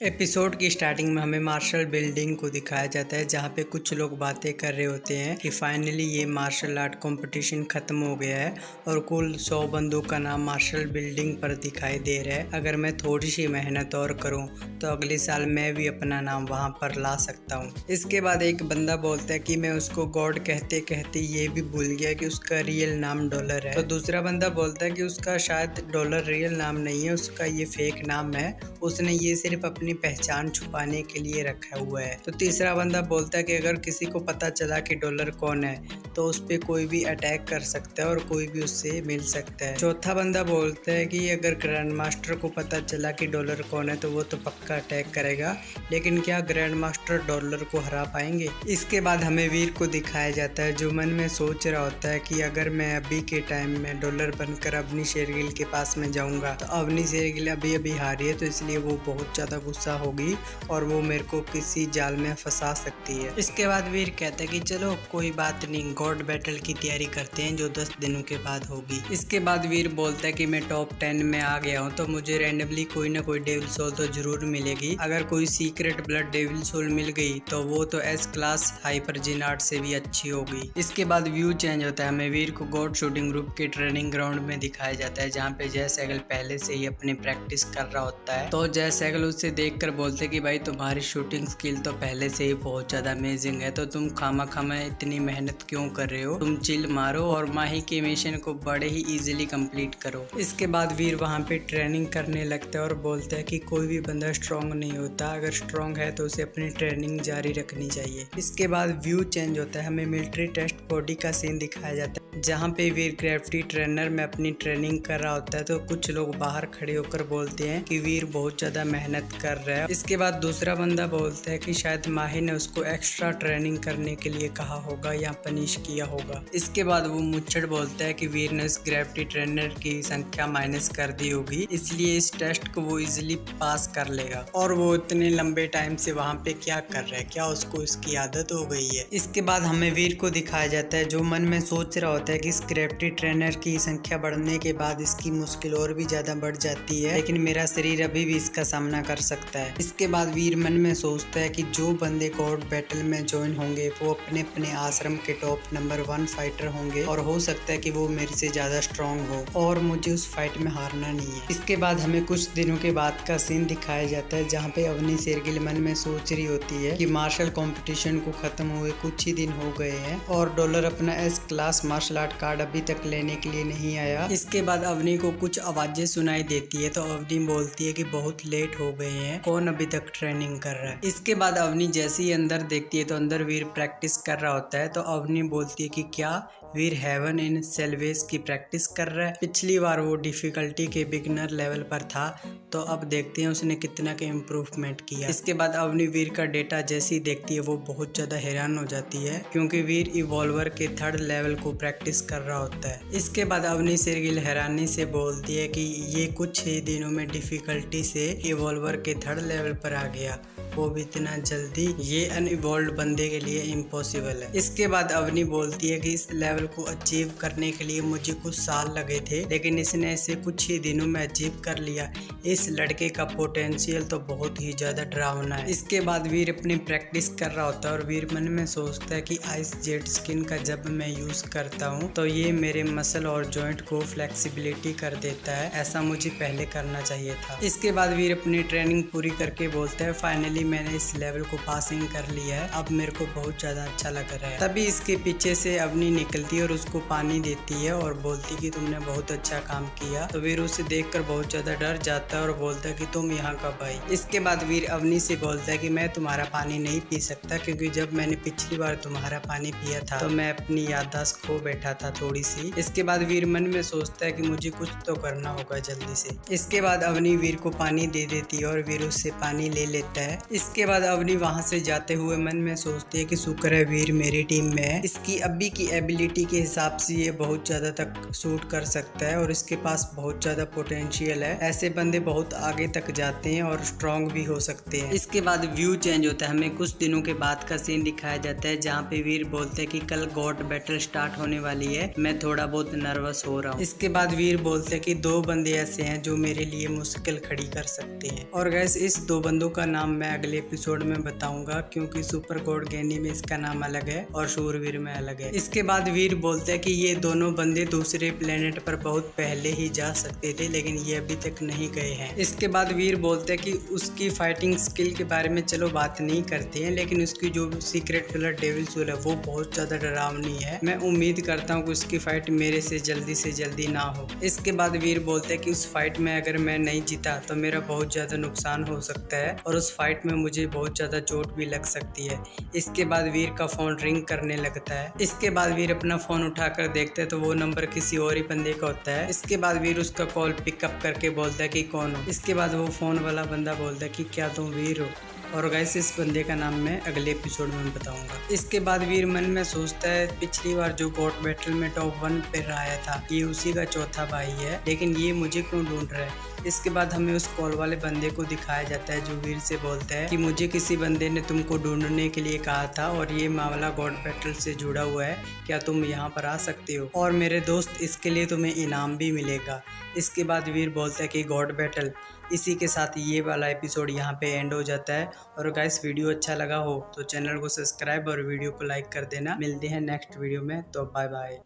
Episode की starting में हमें मार्शल बिल्डिंग को दिखाया जाता है, जहाँ पे कुछ लोग बातें कर रहे होते हैं कि फाइनली ये मार्शल आर्ट कंपटीशन खत्म हो गया है और कुल 100 बंदों का नाम मार्शल बिल्डिंग पर दिखाई दे रहा है। अगर मैं थोड़ी सी मेहनत और करूँ तो अगले साल मैं भी अपना नाम वहाँ पर ला सकता हूँ। इसके बाद एक बंदा बोलता है कि मैं उसको गॉड कहते कहते ये भी भूल गया कि उसका रियल नाम डॉलर है। तो दूसरा बंदा बोलता है कि उसका शायद डॉलर रियल नाम नहीं है, उसका ये फेक नाम है, उसने ये सिर्फ अपनी पहचान छुपाने के लिए रखा हुआ है। तो तीसरा बंदा बोलता है कि अगर किसी को पता चला कि डॉलर कौन है तो उस पे कोई भी अटैक कर सकता है और कोई भी उससे मिल सकता है। चौथा बंदा बोलता है कि अगर ग्रैंड मास्टर को पता चला कि डॉलर कौन है तो वो तो पक्का अटैक करेगा, लेकिन क्या ग्रैंड मास्टर डॉलर को हरा पाएंगे। इसके बाद हमें वीर को दिखाया जाता है जो मन में सोच रहा होता है कि अगर मैं अभी के टाइम में डॉलर बनकर अवनी शेरगिल के पास में जाऊंगा तो अवनी शेरगिल अभी अभी हारी है, तो इसलिए वो बहुत ज्यादा गुस्सा होगी और वो मेरे को किसी जाल में फंसा सकती है। इसके बाद वीर कहता है कि चलो कोई बात नहीं, गॉड बैटल की तैयारी करते हैं जो 10 दिनों के बाद होगी। इसके बाद वीर बोलता है कि मैं टॉप 10 में आ गया हूँ तो मुझे रैंडमली कोई ना कोई डेविल सोल तो जरूर मिलेगी। अगर कोई सीक्रेट ब्लड डेविल सोल मिल गई तो वो तो एस क्लास हाइपर जिनार्ड से भी अच्छी होगी। इसके बाद व्यू चेंज होता है, हमें वीर को गॉड शूटिंग ग्रुप के ट्रेनिंग ग्राउंड में दिखाया जाता है जहाँ पे जय सैगल पहले से ही अपनी प्रैक्टिस कर रहा होता है। तो जय सैगल उससे देखकर बोलते कि भाई तुम्हारी शूटिंग स्किल तो पहले से ही बहुत ज्यादा अमेजिंग है, तो तुम खामा खामा इतनी मेहनत क्यों कर रहे हो, तुम चिल मारो और माही के मिशन को बड़े ही इजीली कंप्लीट करो। इसके बाद वीर वहाँ पे ट्रेनिंग करने लगता है और बोलता है कि कोई भी बंदा स्ट्रांग नहीं होता, अगर स्ट्रांग है तो उसे अपनी ट्रेनिंग जारी रखनी चाहिए। इसके बाद व्यू चेंज होता है, हमें मिलिट्री टेस्ट बॉडी का सीन दिखाया जाता है जहाँ पे वीर ग्रेविटी ट्रेनर में अपनी ट्रेनिंग कर रहा होता है। तो कुछ लोग बाहर खड़े होकर बोलते हैं कि वीर बहुत ज्यादा मेहनत कर रहा है। इसके बाद दूसरा बंदा बोलता है कि शायद माही ने उसको एक्स्ट्रा ट्रेनिंग करने के लिए कहा होगा या पनिश किया होगा। इसके बाद वो मुच्छड़ बोलता है कि वीर ने उस ग्रेविटी ट्रेनर की संख्या माइनस कर दी होगी, इसलिए इस टेस्ट को वो इजिली पास कर लेगा। और वो इतने लंबे टाइम से वहाँ पे क्या कर रहा है, क्या उसको इसकी आदत हो गई है। इसके बाद हमें वीर को दिखाया जाता है जो मन में सोच रहा होता है कि इस ग्रेविटी ट्रेनर की संख्या बढ़ने के बाद इसकी मुश्किल और भी ज्यादा बढ़ जाती है, लेकिन मेरा शरीर अभी भी इसका सामना कर सकता है। इसके बाद वीर मन में सोचता है कि जो बंदे गॉड बैटल में ज्वाइन होंगे वो अपने अपने आश्रम के टॉप नंबर 1 फाइटर होंगे और हो सकता है कि वो मेरे से ज्यादा स्ट्रांग हो और मुझे उस फाइट में हारना नहीं है। इसके बाद हमें कुछ दिनों के बाद का सीन दिखाया जाता है जहाँ पे अवनी शेरगिल मन में सोच रही होती है कि मार्शल कंपटीशन को खत्म हुए कुछ ही दिन हो गए हैं और डॉलर अपना S class martial art card अभी तक लेने के लिए नहीं आया। इसके बाद अवनी को कुछ आवाजें सुनाई देती है तो अवनी बोलती है कि बहुत लेट हो गए हैं, कौन अभी तक ट्रेनिंग कर रहा है। इसके बाद अवनी जैसे ही अंदर देखती है तो अंदर वीर प्रैक्टिस कर रहा होता है। तो अवनी बोलती है कि क्या वीर हेवन इन सेल्वेज की प्रैक्टिस कर रहा है। पिछली बार वो डिफिकल्टी के बिगनर लेवल पर था, तो अब देखते हैं उसने कितना के इम्प्रूवमेंट किया। इसके बाद अवनी वीर का डेटा जैसी देखती है वो बहुत ज्यादा हैरान हो जाती है क्योंकि वीर इवॉल्वर के 3rd लेवल को प्रैक्टिस कर रहा होता है। इसके बाद अवनी शेरगिल हैरानी से बोलती है कि ये कुछ ही दिनों में डिफिकल्टी से इवॉल्वर के 3rd लेवल पर आ गया, वो भी इतना जल्दी, ये अनइवॉल्व बंदे के लिए इम्पॉसिबल है। इसके बाद अवनी बोलती है कि इस लेवल को अचीव करने के लिए मुझे कुछ साल लगे थे, लेकिन इसने इसे कुछ ही दिनों में अचीव कर लिया। इस लड़के का पोटेंशियल तो बहुत ही ज्यादा डरावना है। इसके बाद वीर अपनी प्रैक्टिस कर रहा होता है और वीर मन में सोचता है कि आइस जेट स्किन का जब मैं यूज करता हूँ तो ये मेरे मसल और जॉइंट को फ्लेक्सिबिलिटी कर देता है, ऐसा मुझे पहले करना चाहिए था। इसके बाद वीर अपनी ट्रेनिंग पूरी करके बोलता है फाइनली मैंने इस लेवल को पासिंग कर लिया है, अब मेरे को बहुत ज्यादा अच्छा लग रहा है। तभी इसके पीछे से अवनी निकलती है और उसको पानी देती है और बोलती कि तुमने बहुत अच्छा काम किया। तो वीर उसे देखकर बहुत ज्यादा डर जाता है और बोलता है कि तुम यहाँ कब आई। इसके बाद वीर अवनी से बोलता है कि मैं तुम्हारा पानी नहीं पी सकता क्योंकि जब मैंने पिछली बार तुम्हारा पानी पिया था तो मैं अपनी याददाश्त खो बैठा था थोड़ी सी। इसके बाद वीर मन में सोचता है कि मुझे कुछ तो करना होगा जल्दी से। इसके बाद अवनी वीर को पानी दे देती है और वीर उससे पानी ले लेता है। इसके बाद अवनी वहां से जाते हुए मन में सोचती है कि शुक्र है वीर मेरी टीम में है। इसकी अभी की एबिलिटी के हिसाब से ये बहुत ज्यादा तक शूट कर सकता है और इसके पास बहुत ज्यादा पोटेंशियल है। ऐसे बंदे बहुत आगे तक जाते हैं और स्ट्रांग भी हो सकते हैं। इसके बाद व्यू चेंज होता है, हमें कुछ दिनों के बाद का सीन दिखाया जाता है जहाँ पे वीर बोलते हैं कि कल गॉड बैटल स्टार्ट होने वाली है, मैं थोड़ा बहुत नर्वस हो रहा हूँ। इसके बाद वीर बोलते हैं कि 2 बंदे ऐसे हैं जो मेरे लिए मुश्किल खड़ी कर सकते हैं। और गैस इस 2 बंदों का नाम मैं अगले एपिसोड में बताऊंगा, क्योंकि सुपर गॉड गैनी में इसका नाम अलग है और शूरवीर में अलग है। इसके बाद वीर बोलते हैं कि ये दोनों बंदे दूसरे प्लेनेट पर बहुत पहले ही जा सकते थे, लेकिन ये अभी तक नहीं गए हैं। इसके बाद वीर बोलते हैं कि उसकी फाइटिंग स्किल के बारे में चलो बात नहीं करते हैं, लेकिन उसकी जो सीक्रेट कलर डेविल सोल है वो बहुत ज्यादा डरावनी है। मैं उम्मीद करता हूँ कि उसकी फाइट मेरे से जल्दी ना हो। इसके बाद वीर बोलते हैं कि उस फाइट में अगर मैं नहीं जीता तो मेरा बहुत ज्यादा नुकसान हो सकता है और उस फाइट में मुझे बहुत ज्यादा चोट भी लग सकती है। इसके बाद वीर का फोन रिंग करने लगता है। इसके बाद वीर अपना फोन उठाकर देखता है तो वो नंबर किसी और ही बंदे का होता है। इसके बाद वीर उसका कॉल पिकअप करके बोलता है कि कौन हो। इसके बाद वो फोन वाला बंदा बोलता है कि क्या तुम वीर हो। और गाइस इस बंदे का नाम मैं अगले एपिसोड में बताऊंगा। इसके बाद वीर मन में सोचता है पिछली बार जो गॉड बैटल में टॉप 1 पे आया था ये उसी का चौथा भाई है, लेकिन ये मुझे क्यों ढूंढ रहा है। इसके बाद हमें उस कॉल वाले बंदे को दिखाया जाता है जो वीर से बोलता है कि मुझे किसी बंदे ने तुमको ढूंढने के लिए कहा था और ये मामला गॉड बैटल से जुड़ा हुआ है, क्या तुम यहाँ पर आ सकते हो और मेरे दोस्त इसके लिए तुम्हें इनाम भी मिलेगा। इसके बाद वीर बोलता है कि गॉड बैटल। इसी के साथ ये वाला एपिसोड यहाँ पे एंड हो जाता है। और गाइस वीडियो अच्छा लगा हो तो चैनल को सब्सक्राइब और वीडियो को लाइक कर देना। मिलते हैं नेक्स्ट वीडियो में, तो बाय बाय।